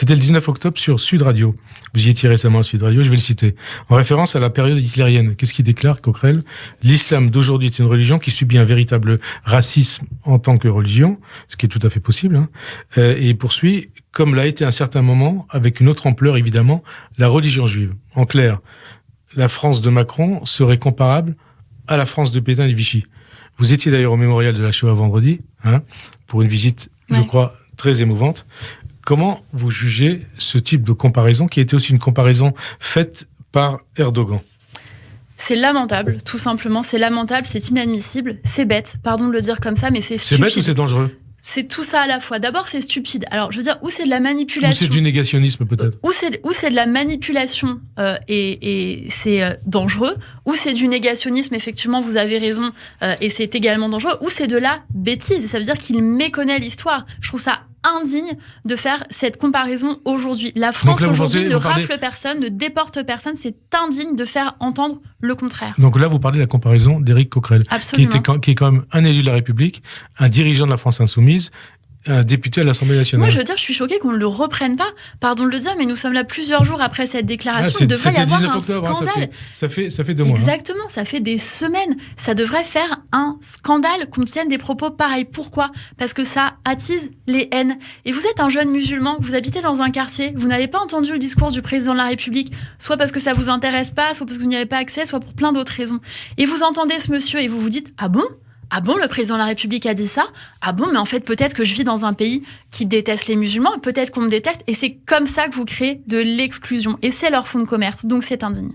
C'était le 19 octobre sur Sud Radio. Vous y étiez récemment à Sud Radio, je vais le citer. En référence à la période hitlérienne. Qu'est-ce qu'il déclare, Coquerel ? L'islam d'aujourd'hui est une religion qui subit un véritable racisme en tant que religion, ce qui est tout à fait possible, hein. Et il poursuit, comme l'a été à un certain moment, avec une autre ampleur évidemment, la religion juive. En clair, la France de Macron serait comparable à la France de Pétain et de Vichy. Vous étiez d'ailleurs au mémorial de la Shoah vendredi, hein, pour une visite, je crois, très émouvante. Comment vous jugez ce type de comparaison, qui était aussi une comparaison faite par Erdogan ? C'est lamentable, tout simplement. C'est lamentable, c'est inadmissible, c'est bête. Pardon de le dire comme ça, mais c'est stupide. C'est bête ou c'est dangereux ? C'est tout ça à la fois. D'abord, c'est stupide. Alors, je veux dire, où c'est de la manipulation. Ou c'est du négationnisme, peut-être. Où c'est de la manipulation et c'est dangereux. Ou c'est du négationnisme, effectivement, vous avez raison, et c'est également dangereux. Ou c'est de la bêtise. Ça veut dire qu'il méconnaît l'histoire. Je trouve ça indigne de faire cette comparaison aujourd'hui. La France là, aujourd'hui ne rafle personne, ne déporte personne. C'est indigne de faire entendre le contraire. Donc là, vous parlez de la comparaison d'Éric Coquerel, qui est quand même un élu de la République, un dirigeant de la France insoumise, un député à l'Assemblée nationale. Moi, je veux dire, je suis choquée qu'on ne le reprenne pas. Pardon de le dire, mais nous sommes là plusieurs jours après cette déclaration. Il devrait y avoir un scandale. Ça fait 2 mois. Exactement, ça fait des semaines. Ça devrait faire un scandale qu'on tienne des propos pareils. Pourquoi ? Parce que ça attise les haines. Et vous êtes un jeune musulman, vous habitez dans un quartier, vous n'avez pas entendu le discours du président de la République, soit parce que ça vous intéresse pas, soit parce que vous n'y avez pas accès, soit pour plein d'autres raisons. Et vous entendez ce monsieur et vous vous dites « Ah bon ? Ah bon, le président de la République a dit ça ? Ah bon, mais en fait, peut-être que je vis dans un pays qui déteste les musulmans, peut-être qu'on me déteste, et c'est comme ça que vous créez de l'exclusion. Et c'est leur fonds de commerce, donc c'est indigne.